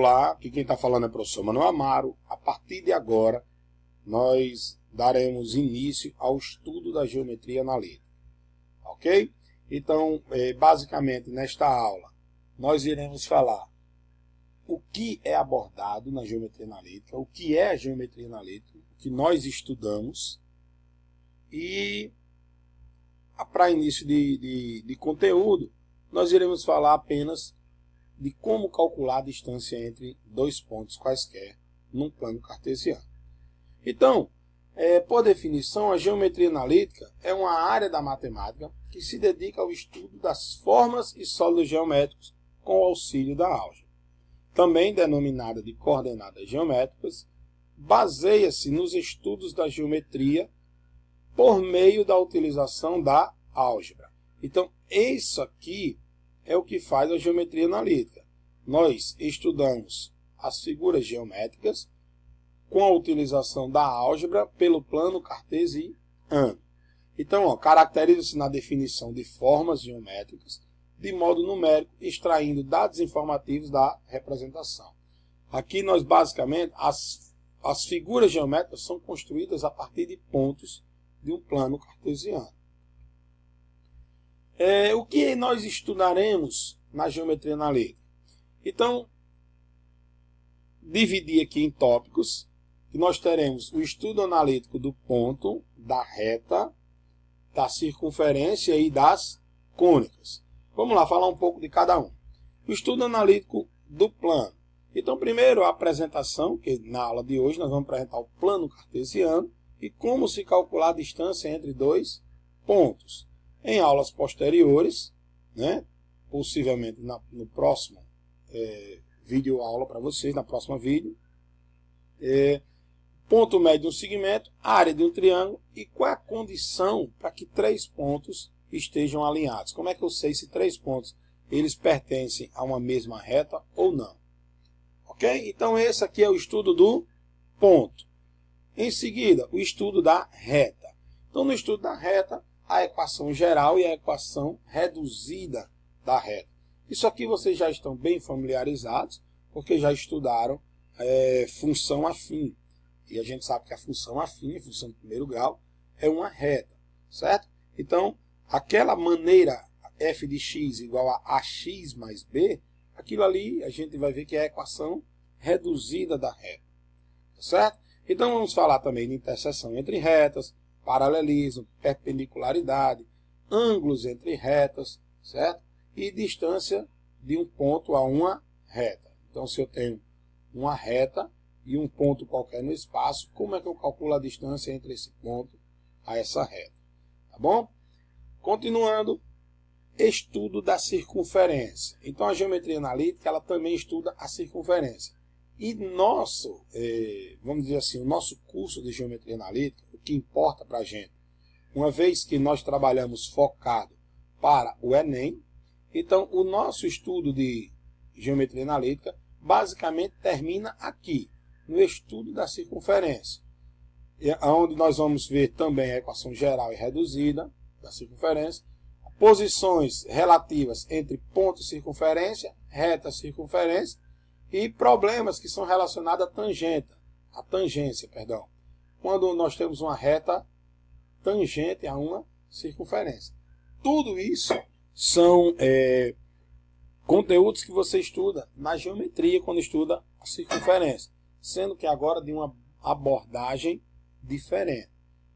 Olá, aqui quem está falando é o professor Manuel Amaro. A partir de agora, nós daremos início ao estudo da geometria analítica, ok? Então, basicamente, nesta aula, nós iremos falar o que é abordado na geometria analítica, o que é a geometria analítica, o que nós estudamos, e para início de conteúdo, nós iremos falar apenas de como calcular a distância entre dois pontos quaisquer num plano cartesiano. Então, por definição, a geometria analítica é uma área da matemática que se dedica ao estudo das formas e sólidos geométricos com o auxílio da álgebra. Também denominada de coordenadas geométricas, baseia-se nos estudos da geometria por meio da utilização da álgebra. Então, isso aqui é o que faz a geometria analítica. Nós estudamos as figuras geométricas com a utilização da álgebra pelo plano cartesiano. Então, caracteriza-se na definição de formas geométricas de modo numérico, extraindo dados informativos da representação. Aqui nós basicamente, as figuras geométricas são construídas a partir de pontos de um plano cartesiano. O que nós estudaremos na geometria analítica? Então, dividir aqui em tópicos, que nós teremos o estudo analítico do ponto, da reta, da circunferência e das cônicas. Vamos lá, falar um pouco de cada um. O estudo analítico do plano. Então, primeiro a apresentação, que na aula de hoje nós vamos apresentar o plano cartesiano e como se calcular a distância entre dois pontos. Em aulas posteriores, possivelmente no próximo vídeo aula para vocês, na próxima vídeo, ponto médio de um segmento, área de um triângulo e qual é a condição para que três pontos estejam alinhados. Como é que eu sei se três pontos eles pertencem a uma mesma reta ou não? Ok? Então esse aqui é o estudo do ponto. Em seguida, o estudo da reta. Então no estudo da reta, a equação geral e a equação reduzida da reta. Isso aqui vocês já estão bem familiarizados, porque já estudaram função afim. E a gente sabe que a função afim, a função de primeiro grau, é uma reta, certo? Então, aquela maneira f de x igual a ax mais b, aquilo ali a gente vai ver que é a equação reduzida da reta, certo? Então vamos falar também de interseção entre retas, paralelismo, perpendicularidade, ângulos entre retas, certo? E distância de um ponto a uma reta. Então, se eu tenho uma reta e um ponto qualquer no espaço, como é que eu calculo a distância entre esse ponto a essa reta? Tá bom? Continuando, estudo da circunferência. Então, a geometria analítica ela também estuda a circunferência. E vamos dizer assim, o nosso curso de geometria analítica, o que importa para a gente, uma vez que nós trabalhamos focado para o Enem, então o nosso estudo de geometria analítica basicamente termina aqui, no estudo da circunferência, onde nós vamos ver também a equação geral e reduzida da circunferência, posições relativas entre ponto e circunferência, reta circunferência, e problemas que são relacionados à tangência, quando nós temos uma reta tangente a uma circunferência. Tudo isso são conteúdos que você estuda na geometria quando estuda a circunferência, sendo que agora de uma abordagem diferente,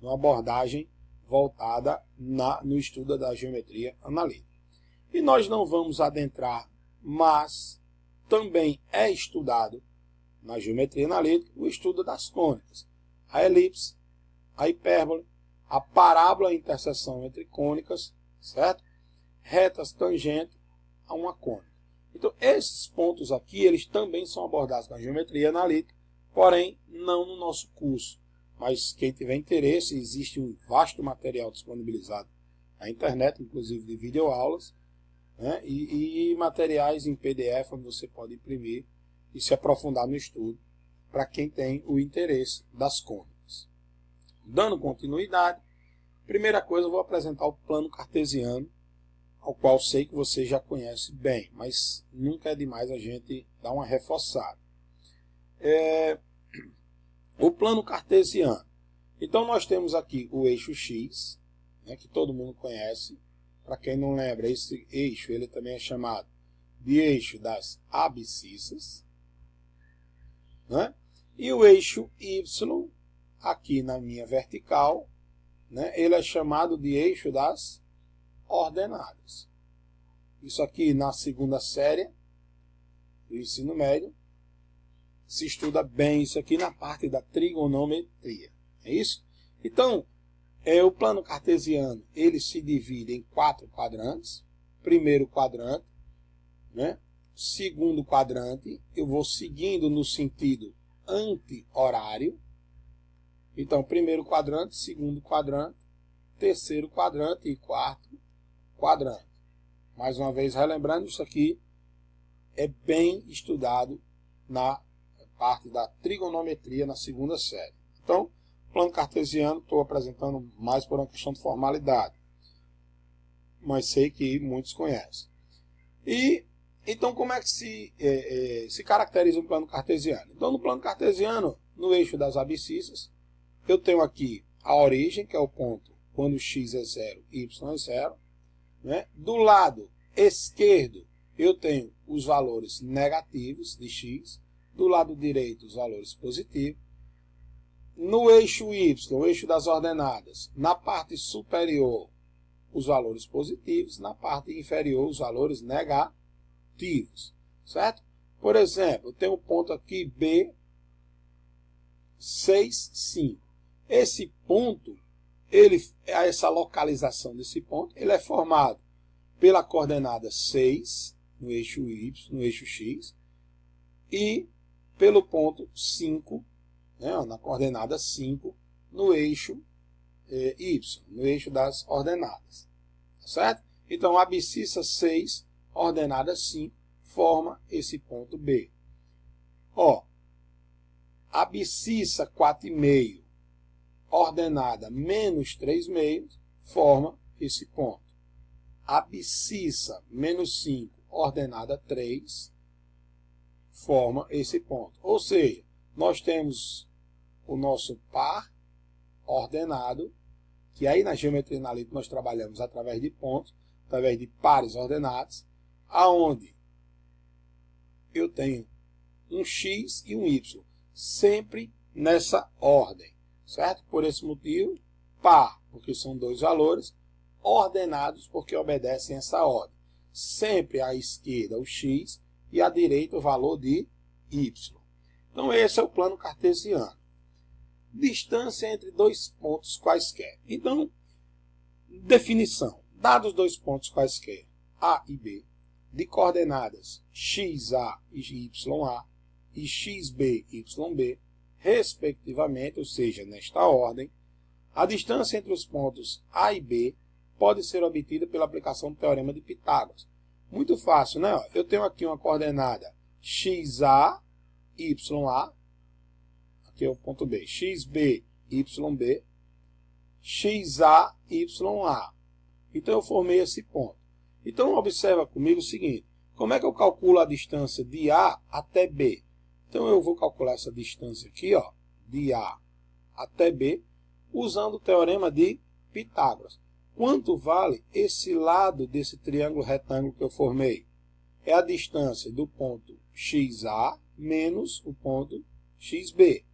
uma abordagem voltada no estudo da geometria analítica. E nós não vamos adentrar, mas também é estudado na geometria analítica o estudo das cônicas, a elipse, a hipérbole, a parábola e interseção entre cônicas, certo? Retas tangentes a uma cônica. Então, esses pontos aqui, eles também são abordados na geometria analítica, porém, não no nosso curso. Mas quem tiver interesse, existe um vasto material disponibilizado na internet, inclusive de videoaulas, e materiais em PDF, onde você pode imprimir e se aprofundar no estudo, para quem tem o interesse das cônicas. Dando continuidade, primeira coisa, eu vou apresentar o plano cartesiano, ao qual sei que você já conhece bem, mas nunca é demais a gente dar uma reforçada. O plano cartesiano. Então nós temos aqui o eixo X, né, que todo mundo conhece. Para quem não lembra, esse eixo ele também é chamado de eixo das abscissas, né? E o eixo Y, aqui na minha vertical, né, ele é chamado de eixo das ordenadas. Isso aqui na segunda série do ensino médio se estuda bem isso aqui na parte da trigonometria. É isso? Então, o plano cartesiano ele se divide em 4 quadrantes. Primeiro quadrante, né? Segundo quadrante, eu vou seguindo no sentido anti-horário. Então, primeiro quadrante, segundo quadrante, terceiro quadrante e quarto quadrante. Mais uma vez, relembrando, isso aqui é bem estudado na parte da trigonometria na segunda série. Então, plano cartesiano, estou apresentando mais por uma questão de formalidade, mas sei que muitos conhecem. E então, como é que se caracteriza um plano cartesiano? Então, no plano cartesiano, no eixo das abscissas, eu tenho aqui a origem, que é o ponto quando x é 0, y é 0. Né? Do lado esquerdo, eu tenho os valores negativos de x. Do lado direito, os valores positivos. No eixo y, o eixo das ordenadas, na parte superior, os valores positivos. Na parte inferior, os valores negativos. Certo? Por exemplo, eu tenho um ponto aqui B, 6, 5. Esse ponto, essa localização desse ponto, ele é formado pela coordenada 6 no eixo Y, no eixo X, e pelo ponto 5, né, na coordenada 5, no eixo Y, no eixo das ordenadas. Certo? Então, a abscissa 6, ordenada 5, forma esse ponto B. Ó, abscissa 4,5, ordenada menos 3,5, forma esse ponto. Abscissa menos 5, ordenada 3, forma esse ponto. Ou seja, nós temos o nosso par ordenado, que aí na geometria analítica nós trabalhamos através de pontos, através de pares ordenados, aonde eu tenho um x e um y, sempre nessa ordem, certo? Por esse motivo, par, porque são dois valores, ordenados, porque obedecem essa ordem. Sempre à esquerda o x e à direita o valor de y. Então esse é o plano cartesiano. Distância entre dois pontos quaisquer. Então, definição. Dados dois pontos quaisquer, A e B, de coordenadas xa e ya e xb e yb, respectivamente, ou seja, nesta ordem, a distância entre os pontos A e B pode ser obtida pela aplicação do teorema de Pitágoras. Muito fácil, né? Eu tenho aqui uma coordenada xa, ya, aqui é o ponto B, xb, yb, xa, ya. Então eu formei esse ponto. Então observa comigo o seguinte, como é que eu calculo a distância de A até B? Então eu vou calcular essa distância aqui, ó, de A até B, usando o teorema de Pitágoras. Quanto vale esse lado desse triângulo retângulo que eu formei? É a distância do ponto xa menos o ponto xb.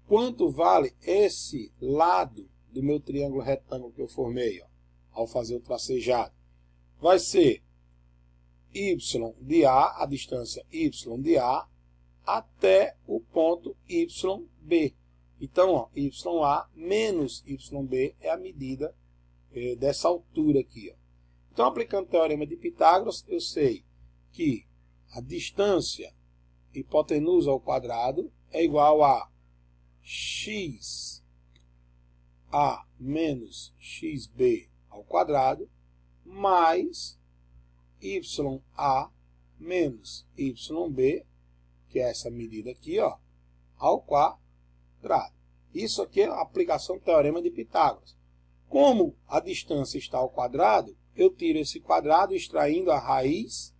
Quanto vale esse lado do meu triângulo retângulo que eu formei, ó, ao fazer o tracejado? Vai ser y de A, a distância y de A, até o ponto YB. Então, ó, YA menos YB é a medida dessa altura aqui. Ó. Então, aplicando o teorema de Pitágoras, eu sei que a distância hipotenusa ao quadrado é igual a xa menos xb ao quadrado mais ya menos yb, que é essa medida aqui, ó, ao quadrado. Isso aqui é a aplicação do teorema de Pitágoras. Como a distância está ao quadrado, eu tiro esse quadrado extraindo a raiz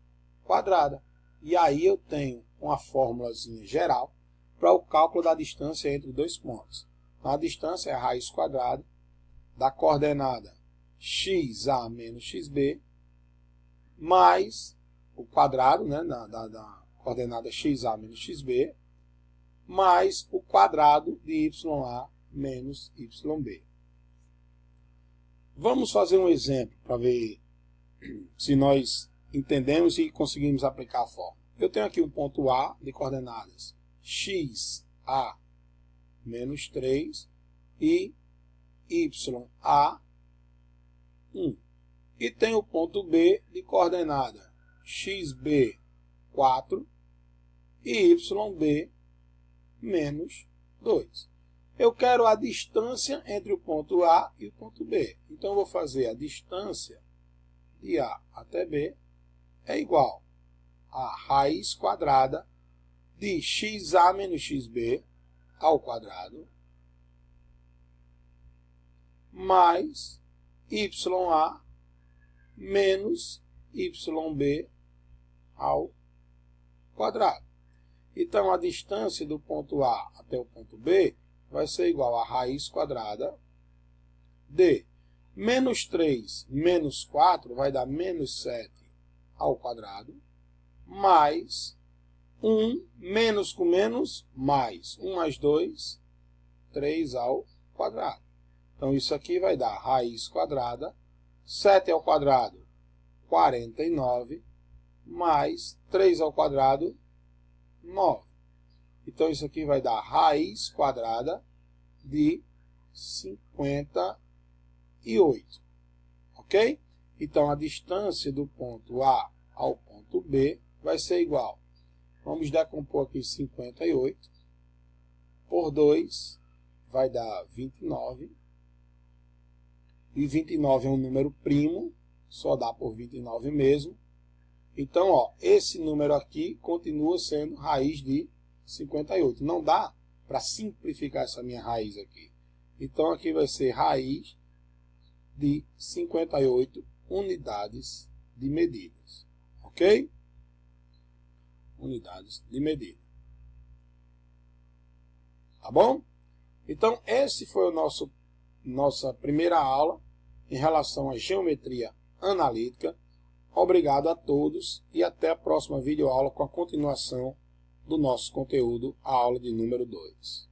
quadrada. E aí eu tenho uma formulazinha geral para o cálculo da distância entre dois pontos. A distância é a raiz quadrada da coordenada xa menos xb, mais o quadrado, né, da coordenada xa menos xb, mais o quadrado de ya menos yb. Vamos fazer um exemplo para ver se nós entendemos e conseguimos aplicar a fórmula. Eu tenho aqui um ponto A de coordenadas xa menos 3 e ya 1. E tenho o ponto B de coordenada xb 4 e yb menos 2. Eu quero a distância entre o ponto A e o ponto B. Então, eu vou fazer a distância de A até B é igual a raiz quadrada de xa menos xb ao quadrado mais ya menos yb ao quadrado. Então, a distância do ponto A até o ponto B vai ser igual a raiz quadrada de menos 3 menos 4 vai dar menos 7 ao quadrado, mais 1 menos com menos, mais 1 mais 2, 3 ao quadrado. Então, isso aqui vai dar raiz quadrada, 7 ao quadrado, 49, mais 3 ao quadrado, 9. Então, isso aqui vai dar raiz quadrada de 58. Ok? Então, a distância do ponto A ao ponto B vai ser igual. Vamos decompor aqui 58 por 2 vai dar 29. E 29 é um número primo, só dá por 29 mesmo. Então, ó, esse número aqui continua sendo raiz de 58. Não dá para simplificar essa minha raiz aqui. Então, aqui vai ser raiz de 58 unidades de medidas. Ok? Unidades de medida. Tá bom? Então, esse foi o nossa primeira aula em relação à geometria analítica. Obrigado a todos e até a próxima videoaula com a continuação do nosso conteúdo, a aula de número 2.